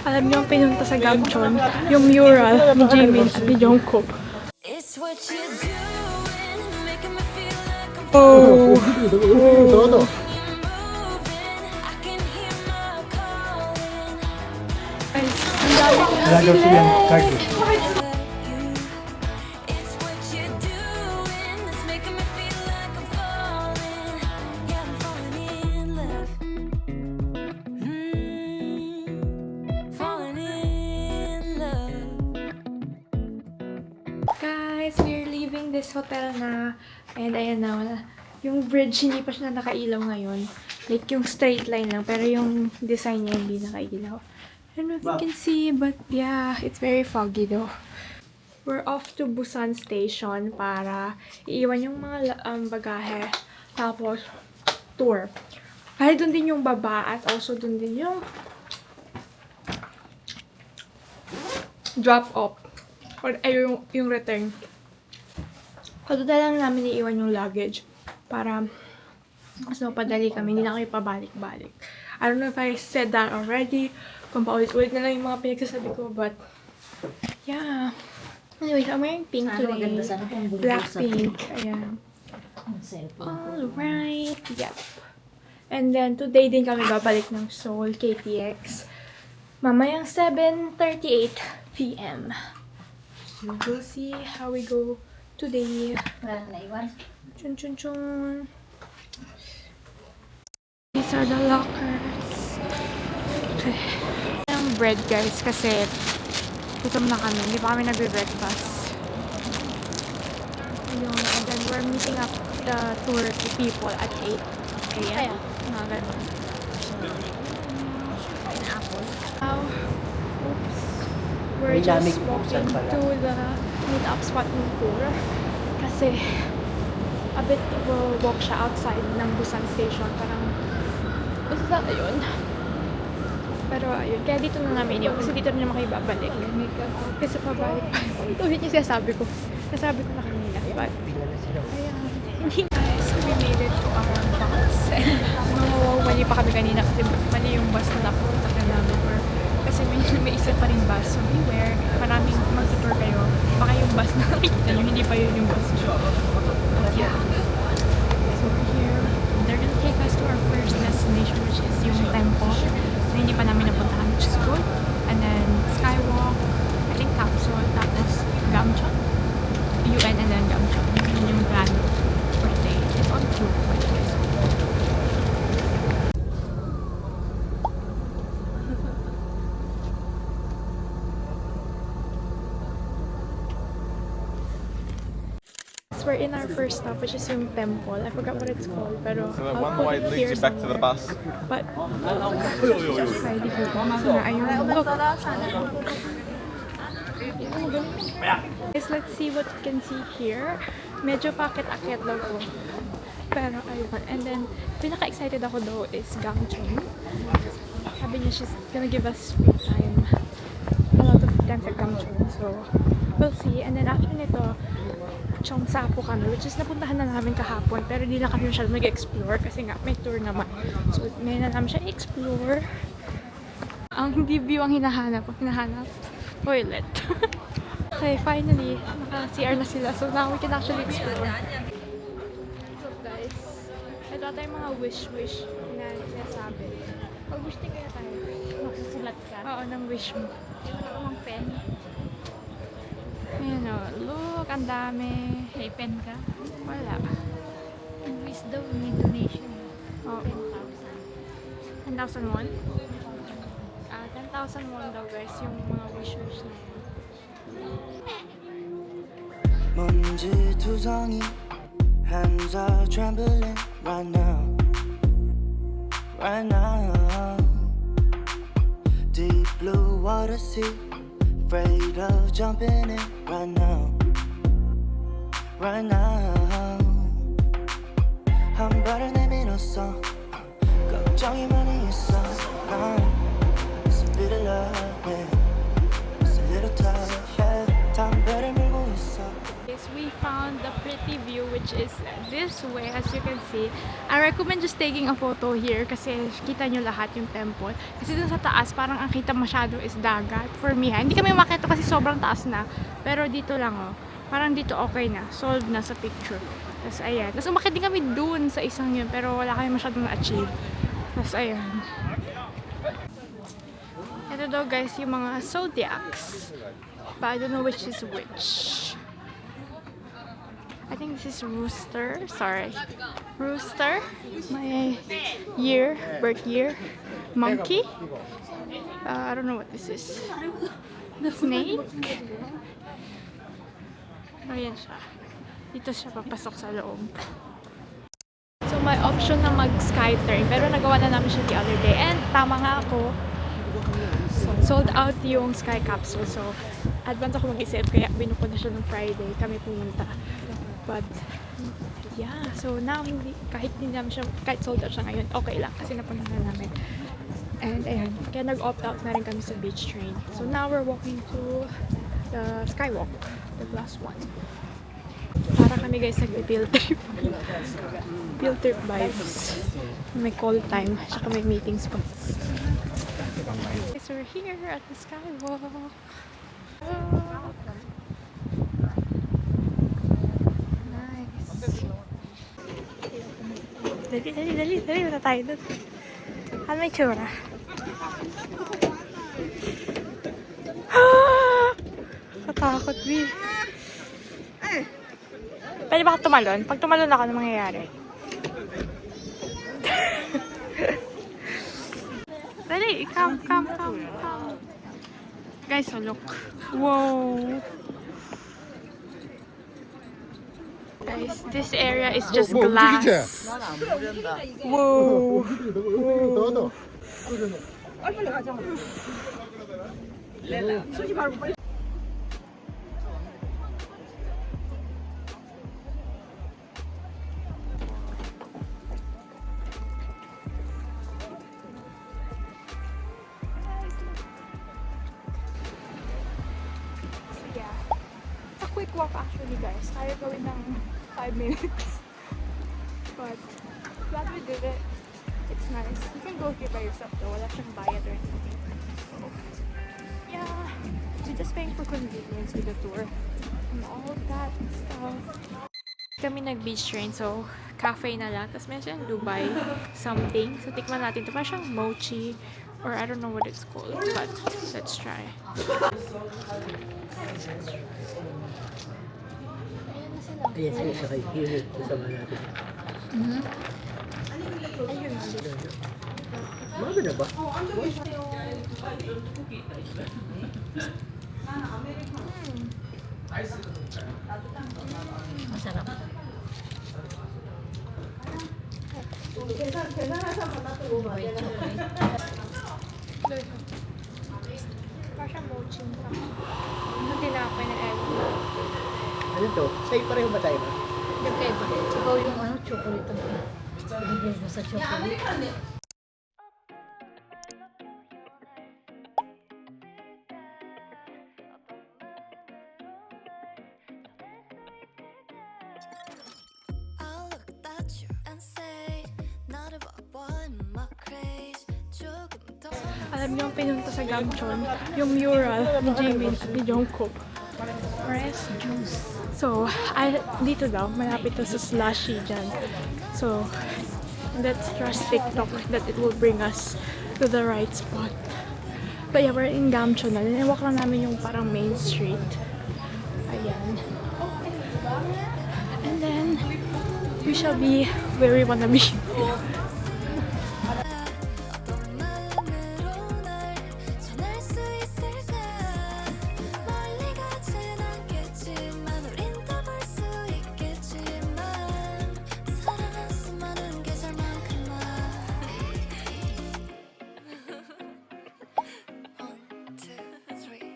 Alam niyo ang pinunta sa Gamchon? Yung mural ni Jimin at ni Jungkook. Oh! Oh! Guys, ang dami sila. Guys, we're leaving this hotel na. And ayan na, wala. Yung bridge, hindi pa siya nakailaw ngayon. Like, yung straight line lang. Pero yung design niya hindi nakailaw. I don't know if you can see, but yeah, it's very foggy though. We're off to Busan Station para iiwan yung mga bagahe. Tapos, tour. Kahit dun din yung baba at also dun din yung drop off. Or ay, yung return. Katuta lang namin iiwan yung luggage para mas mapadali kami. Hindi na kami pabalik-balik. I don't know if I said that already. Kung paulit-ulit na lang yung mga pinagsasabi ko. But, yeah. Anyways, I'm wearing pink today. Black pink. Ayan. Alright. Yep. And then, today din kami babalik ng Seoul KTX. Mamayang 7:38 p.m. So, we'll see how we go today. Chun chun chun. These are the lockers. Okay. Ang bread guys kasi gutom na kami. Hindi pa kami nagbe-breakfast. Ayun. And then we're meeting up the tour people at 8 a.m. Mga ganun. Oops. We're just walking to the meet-up spot ng tour. Kasi a bit of a walk siya outside ng Busan Station. Parang basta yun. Pero ayun, kaya dito na namin yun. Kasi dito na naman kayo babalik. Kasi pabalik pa. Ito yun yung sinasabi ko. Nasabi ko na kanina. But, ayan. Guys, we made it to our bus. Mali pa kami kanina kasi mali yung bus na napunta ka namin. Kasi may isa pa rin bus. So beware, maraming mag-tour kayo. Baka yung bus na nakikita nyo, hindi pa yun yung bus nyo. But yeah. So we're here. They're gonna take us to our first destination, which is yung temple. Na hindi pa namin napuntahan, which is good. And then skywalk, I think capsule, tapos Gamchon. UN and then Gamchon. Yun yung plan for today. It's on tour, by the way. We're in our first stop, which is yung temple. I forgot what it's called, pero So the I'll one put way it leads here you back to the somewhere. bus. But, ready here. So na, ayun. Look. Guys, let's see what you can see here. Medyo pakit-akit daw po. Pero ayun. And then, pinaka-excited ako daw is Gamchon. Sabi niya she's gonna give us free time. A lot of free time sa Gamchon. So, we'll see. And then after nito, Cheongsa po kami, which is napuntahan na namin kahapon, pero di na kami masyado nag-explore kasi nga may tour naman. So, may na namin siya i-explore. Ang hindi view ang hinahanap. Toilet. Okay, finally, naka-CR na sila. So, now we can actually explore. So, guys, ito tayo mga wish-wish na sinasabi. Pag-wish din kaya tayo. Magsusulat ka? Oo, ng wish mo. Wala akong pen. Ayan o, look, ang dami. May pen ka? Wala. Wish daw, may donation. Oh. 10,000. 10,000 won? 10,000 won daw guys, yung mga wish-wish na yun. 먼지투성이 hands are trembling right now deep blue water sea afraid of jumping in right now 한 발을 내밀었어 걱정이 많이 있어 It's a bit of love, yeah. It's a little tough, yeah. 담배를 물고 있어 Yes, we found the pretty view, which is this this way, as you can see. I recommend just taking a photo here kasi kita nyo lahat yung temple. Kasi dun sa taas, parang ang kita masyado is dagat. For me, ha. Hindi kami makita kasi sobrang taas na. Pero dito lang, oh. Parang dito okay na. Solved na sa picture. Tapos ayan. Tapos umakit din kami dun sa isang yun. Pero wala kami masyadong na-achieve. Tapos ayan. Ito daw guys, yung mga zodiacs. But I don't know which is which. I think this is Rooster. Sorry. Rooster. My year. Birth year. Monkey. I don't know what this is. Snake. Ayan siya. Dito siya papasok sa loob. So may option na mag-sky turn. Pero nagawa na namin siya the other day. And tama nga ako. Sold out yung sky capsule. So advance ako mag-isip. Kaya binuko na siya ng Friday. Kami pumunta. But, yeah. So, now, kahit hindi namin siya, kahit sold out siya ngayon, okay lang. Kasi napunta na namin. And, ayan. Kaya nag-opt out na rin kami sa beach train. So, now we're walking to the skywalk. The last one. Para kami guys nag-field trip. Field trip vibes. May call time. Tsaka may meeting spots. So, we're here at the skywalk. Dali. Wala tayo doon. Ano may tsura? Katakot, Bill. Pwede ba ka tumalon? Pag tumalon ako, ano mangyayari? Dali, come. Guys, so look. Whoa. Guys, this area is just glass. Whoa. Yeah. It's a quick walk actually guys. Kaya gawin ng 5 minutes. But glad we did it. It's nice. You can go here by yourself though. Wala siyang bayad or anything. So, yeah. You're just paying for convenience with the tour. And all that stuff. Kami nag-beach train, so cafe na lang. Tapos meron siyang Dubai something. So tikman natin. Ito parang siyang mochi. Or I don't know what it's called. But let's try. Ayan siya kay Hiro. Kasama natin. Ayun. Maga na ba? Masarap. White chocolate. Parang siyang mochi. Ang tinapay na egg. Ano to? Sa'yo pareho ba tayo ba? Nagkaiba. Ikaw yung chocolate. Binigyan mo sa chocolate. I'll look at you and say 나를 봐봐 in my craze 조금 더 Alam niyo, ang pinunta sa Gamchon, yung mural ni Jimin at ni Jungkook. Fresh juice. So, dito daw, malapit to sa slushy dyan. So, let's trust TikTok that it will bring us to the right spot. But yeah, we're in Gamchon na. Ninewalk lang namin yung parang main street. Ayan. And then, we shall be where we wanna be. 어떤 마음으로 날 전할 수 있을까 멀리 가진 않겠지만 우린 더 볼 수 있겠지만 사랑할 수많은 계절만큼 나 One, two, three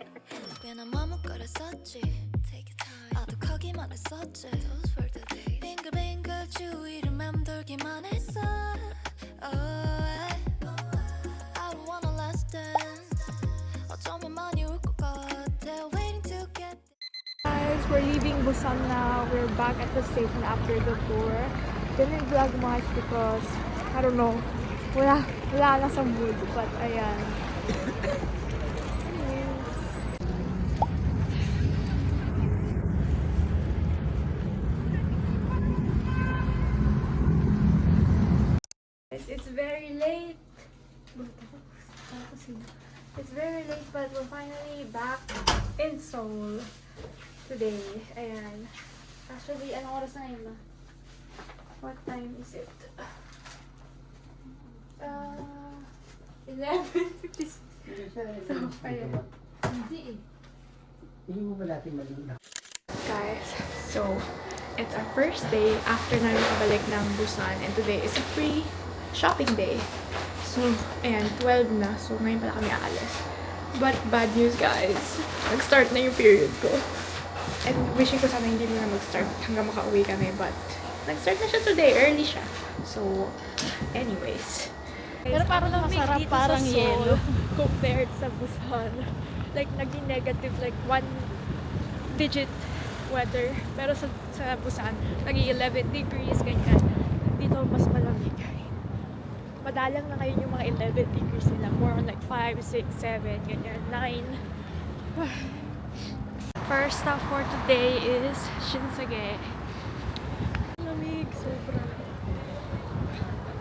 꽤나 머뭇거렸었지 Take your time 아득하기만 했었지 Those were the days 빙글빙글 주위를 맴돌기만 했어 Oh, I don't wanna last dance 어쩌면 많이 울 것 같아 Waiting to get Guys, we're leaving ng Busan na we're back at the station after the tour. Didn't vlog much because, I don't know, wala na sa mood. But, ayan. It's very late. It's very late, but we're finally back in Seoul today. Ayan. Actually, anong oras na ngayon ba? What time is it? 11:56. So, ayan. Hindi eh. Hindi mo ba natin malinaw? Guys, so it's our first day after namin kabalik ng Busan, and today is a free shopping day. So, ayan, 12 na. So, ngayon pala kami aalis. But, bad news guys. Nag-start na yung period ko. And wishing ko sana hindi na mag-start hanggang makauwi kami. But, nag-start na siya today. Early siya. So, anyways. Pero parang masarap, dito parang sa Seoul yelo. compared sa Busan. Like, naging negative, like, 1 digit weather. Pero sa Busan, naging 11 degrees, ganyan. Dito, mas malamig. Madalang na ngayon yung mga 11 degrees nila. More on like 5, 6, 7, ganyan. 9. First stop for today is Shinsegae. Lamig, sobra.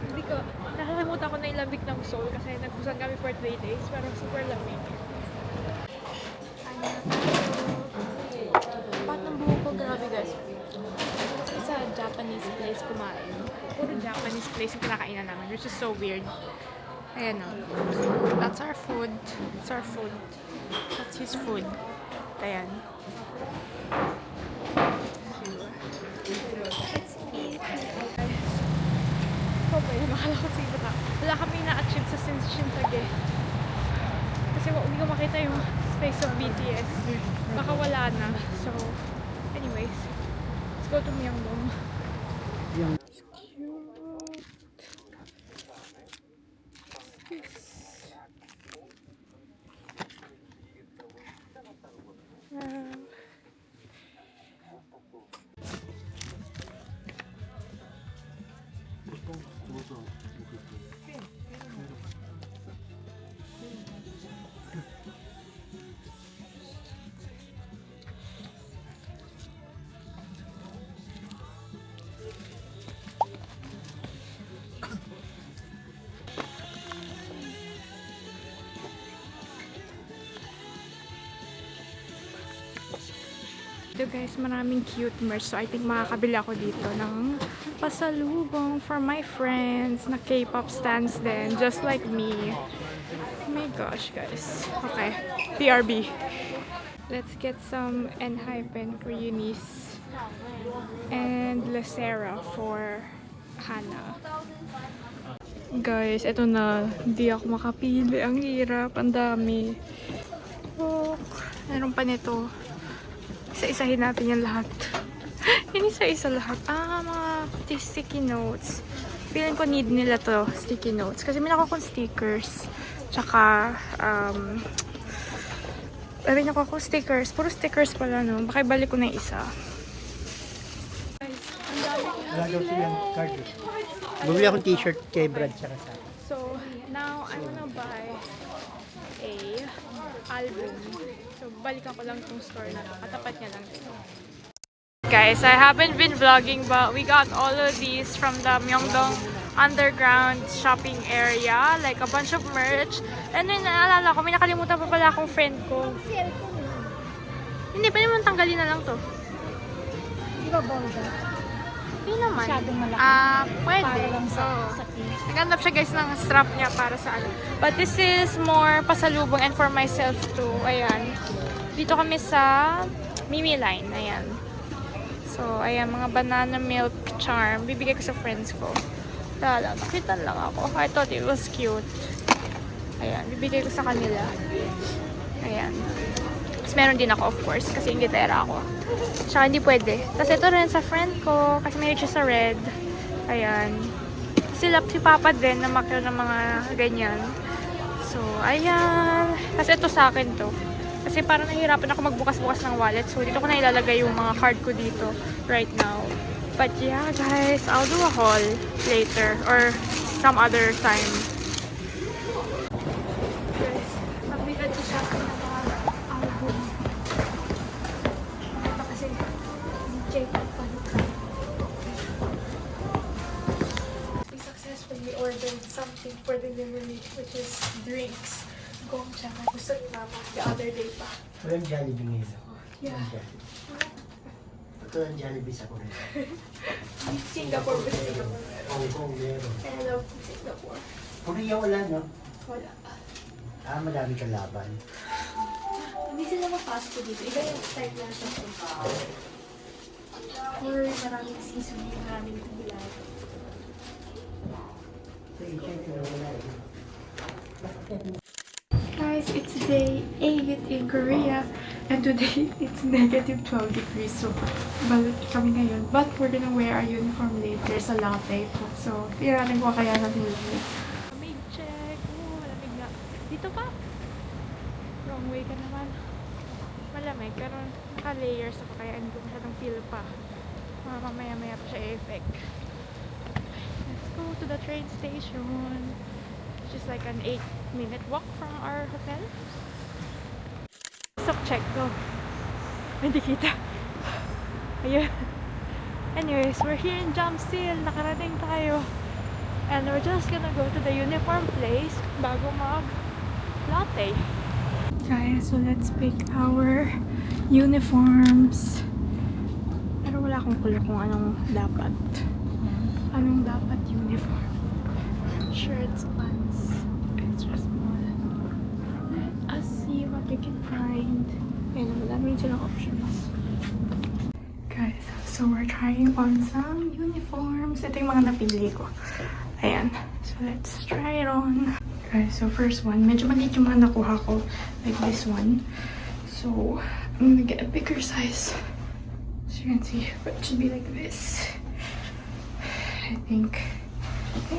Hindi ko, nakalimutan ko na yung lamig ng Seoul kasi nagbusan kami for 3 days, pero super lamig. Pat ng buhok ko, grabe guys. Sa Japanese place kumain. Puro Japanese place yung kinakainan namin, which is so weird. Ayan o. That's our food. It's our food. That's his food. Ayan. Let's eat. Oh boy, makala ko sino ka. Wala kami na-achieve sa Shinsegae. Kasi hindi ko makita yung space of BTS. Baka wala na. So, anyways. Let's go to Myeongdong. Dito guys, maraming cute merch. So I think makakabili ako dito ng pasalubong for my friends na K-pop stans din. Just like me. Oh my gosh guys. Okay. BRB. Let's get some Enhypen for Eunice. And Lacera for Hannah. Guys, eto na. Hindi ako makapili. Ang hirap. Ang dami. Oh, meron pa nito. Isa-isahin natin yung lahat. Isa-isa lahat. Mga sticky notes. Feeling ko need nila to, sticky notes. Kasi may nakuha kong stickers. Tsaka, may nakuha kong stickers. Puro stickers pala, no? Baka ibalik ko na yung isa. Guys, ang dami ko Wala daw silang card. Bumili akong t-shirt kay Brad tsaka sa akin. So, now, I'm gonna buy a album. So, balikan ko lang itong store na lang. Katapat niya lang dito. Guys, I haven't been vlogging but we got all of these from the Myeongdong underground shopping area. Like a bunch of merch. And then, naalala ko, may nakalimutan pa pala akong friend ko. Hindi, pwede mo tanggalin na lang to. Di ba bongga? Hindi naman. Masyadong malaki. Pwede. Para lang sa Oo. case. Naghanap siya guys ng strap niya para sa ano. But this is more pasalubong and for myself too. Ayan. Dito kami sa Mimi Line. Ayan. So, ayan. Mga banana milk charm. Bibigay ko sa friends ko. Lala, nakitan lang ako. I thought it was cute. Ayan. Bibigay ko sa kanila. Ayan. Tapos meron din ako of course. Kasi ingitera ako. Tsaka hindi pwede. Tapos ito rin sa friend ko. Kasi may siya sa red. Ayan. Sila si Papa din na makyo ng mga ganyan. So, ayan. Kasi ito sa akin to. Kasi parang nahihirapan ako magbukas-bukas ng wallet. So, dito ko na ilalagay yung mga card ko dito right now. But yeah, guys, I'll do a haul later or some other time. Guys, mabigat siya sa akin ng mga album. Ito kasi J-pop fan. We successfully ordered something for delivery, which is drinks. Gongcha na gusto ni Mama the other day pa. Walang Jollibee ngayon ako. Yeah. Ito ang Jollibee sa Korea. Singapore, but Singapore. Hong Kong meron. I love Singapore. Korea wala, no? Wala. Madami kang laban. Hindi sila ma-fast food dito. Iba yung type lang siya. Or maraming seasoning, maraming gulay. Guys, it's day 8 in Korea and today it's negative 12 degrees, so balut kami ngayon. But we're gonna wear our uniform later sa latte po. So, tiranin ko kaya natin lamig. Lamig check! Malamig nga. Dito pa? Wrong way ka naman. Malamig, pero naka-layers ako kaya hindi ko masyadong feel pa. Mamaya-maya pa siya i-effect. Let's go to the train station. Just like an 8-minute walk from our hotel. Stop check ko. Hindi kita. Ayun. Anyways, we're here in Jamsil. Nakarating tayo. And we're just gonna go to the uniform place bago mag-latte. Guys, so let's pick our uniforms. Pero wala akong clue kung anong dapat. Anong dapat uniform? Shirts, pants, extra small. Let us see what we can find. Ayun, madami rin silang options. Guys, so we're trying on some uniforms. Ito yung mga napili ko. Ayan. So let's try it on. Guys, so first one. Medyo maliit yung mga nakuha ko. Like this one. So, I'm gonna get a bigger size. So you can see, but it should be like this. I think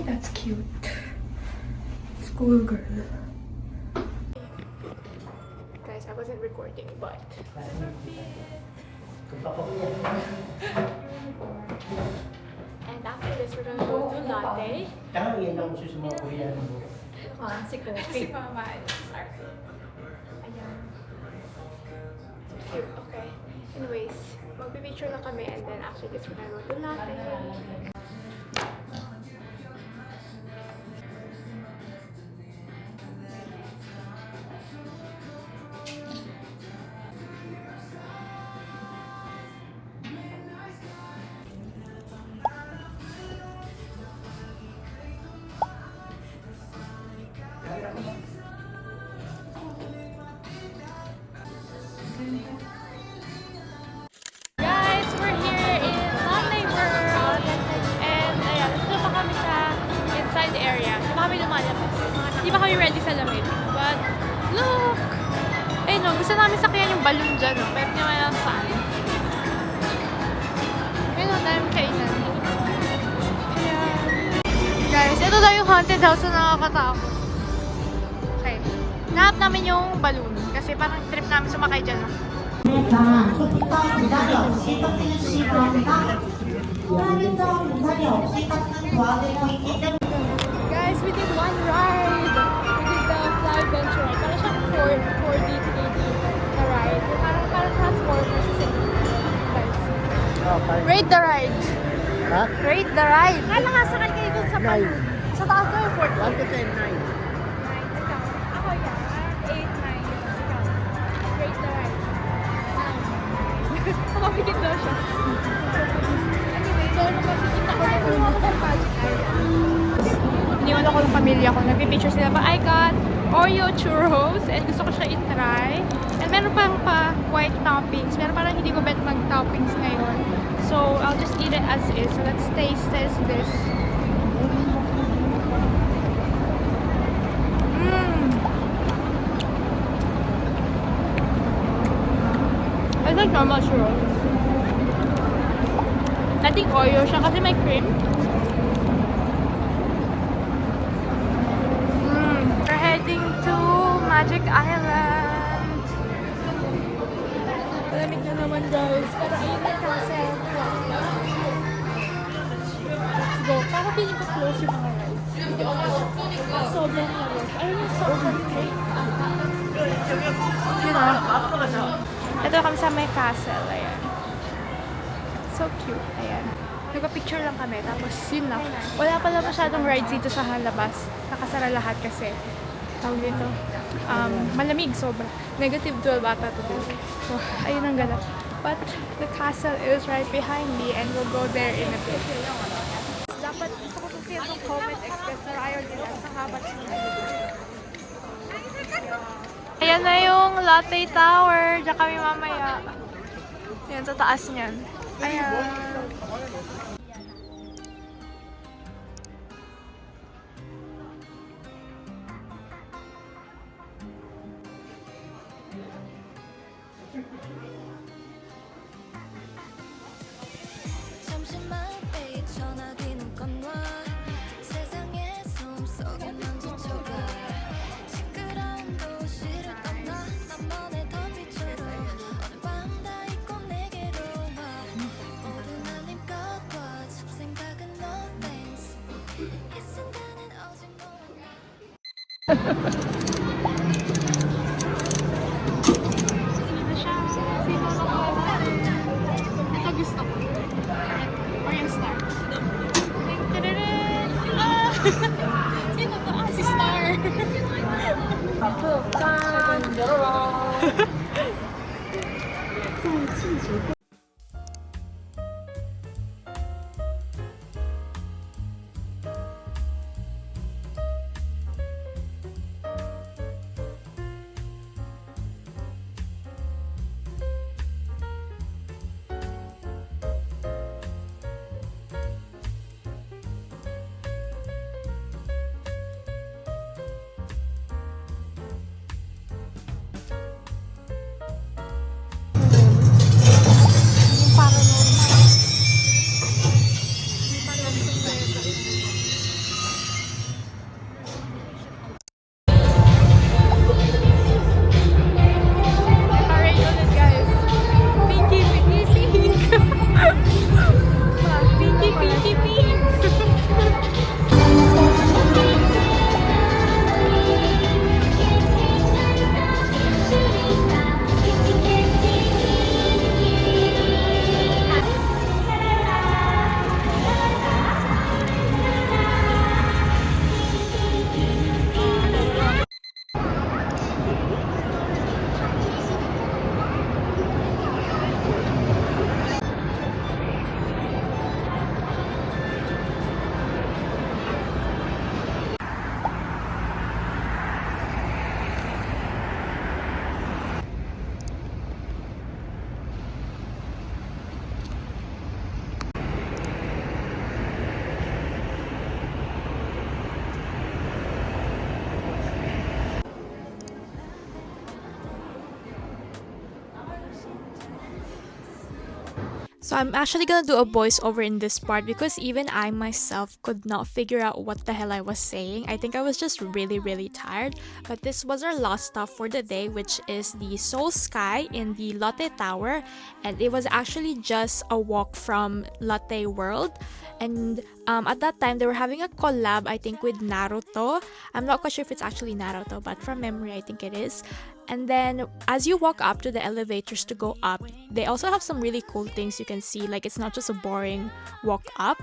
that's cute. Schoolgirl. Guys, I wasn't recording, but this is our fit. And after this, we're gonna go to latte. Kaya yan ang susunod ko yan. Si Si Kopi. Mama, this is our fit. Ayan. Cute, okay. Anyways, magpipicture na kami and then after this, we're gonna go to latte. Guys, we're here in Latte World. And ayan, dito pa kami sa inside area. Hindi pa kami lumalabas. Hindi pa kami ready sa lamig. But, look! Eh no, gusto namin sakyan yung balloon dyan, no? Pero hindi naman lang saan. Ayun, no, dahil kainan. Ayan. Guys, ito daw yung haunted house na nakakatakot. Okay. Nahanap namin yung balloon. Kasi parang trip namin sumakay dyan, no? Guys, we did one ride. We did the Fly Adventure ride. Parang siyang 4D, 3D na ride. Parang Transformers kasi. Guys. Rate the ride. Ha? Rate the ride. Kala nga sakay kayo dun sa balloon. Sa taas daw yung 4D. 1 to 10, 9. 9. Ikaw. Ako yan. Parang 8, 9. Ikaw. Rate the ride. 9. Makapikit daw siya. Anyway, so nakapikita ko na sa Magic Island. Iniwan ako ng pamilya ko. Nagpipicture sila pa. I got Oreo churros and gusto ko siya i-try. And meron pang pa white toppings. Meron parang hindi ko bet mag-toppings ngayon. So, I'll just eat it as is. So, let's taste this. I like normal churros. I think Oreo siya kasi may cream. We're heading to Magic Island. close yung mga rides. Sobrang halos. Ayun yung sobrang late. You know? Ito kami sa may castle. Ayan. So cute. Ayan. Nagpa-picture lang kami. Tapos yun lang. Wala pala masyadong rides dito sa labas. Nakasara lahat kasi tawag dito. Malamig sobra. -12 ata today. So, ayun ang gala. But the castle is right behind me and we'll go there in a bit. Dapat gusto ko kung itong Comet Express pero ayaw nila. Sa habat nila. Ayan na yung Lotte Tower. Diyan kami mamaya. Ayan, sa taas niyan. Ayan. 잠시만 이 전화기는 건너 세상의 숨속에 만져쳐가 시끄러운 도시를 떠나 나만의 더비처럼 어느 밤 다 잊고 내게로 와 모든 알림 꺼둬 잡생각은 no thanks 이 순간은 오직 너와 Sino siya? Sino nakuha natin? Ito gusto ko. Or yung star. Tararaan! Ah! Sino to? Ah, si Star! Yung paranormal. Hindi pa lang Parade ulit, guys. Pinky, pinky, pink. Pinky, pinky, pink. So I'm actually gonna do a voiceover in this part because even I myself could not figure out what the hell I was saying. I think I was just really tired. But this was our last stop for the day, which is the Seoul Sky in the Lotte Tower. And it was actually just a walk from Lotte World. And at that time, they were having a collab, I think, with Naruto. I'm not quite sure if it's actually Naruto, but from memory, I think it is. And then as you walk up to the elevators to go up, they also have some really cool things you can see. Like, it's not just a boring walk up.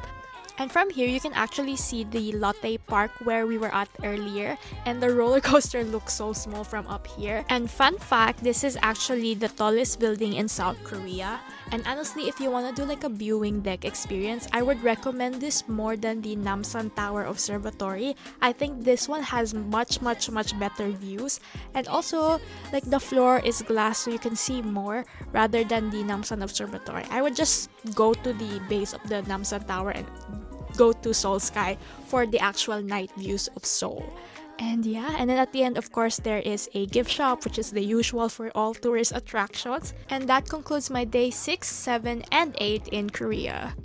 And from here, you can actually see the Lotte Park where we were at earlier. And the roller coaster looks so small from up here. And fun fact, this is actually the tallest building in South Korea. And honestly, if you want to do like a viewing deck experience, I would recommend this more than the Namsan Tower Observatory. I think this one has much better views. And also, like, the floor is glass so you can see more rather than the Namsan Observatory. I would just go to the base of the Namsan Tower and go to Seoul Sky for the actual night views of Seoul. And yeah, and then at the end, of course, there is a gift shop, which is the usual for all tourist attractions. And that concludes my day 6, 7, and 8 in Korea.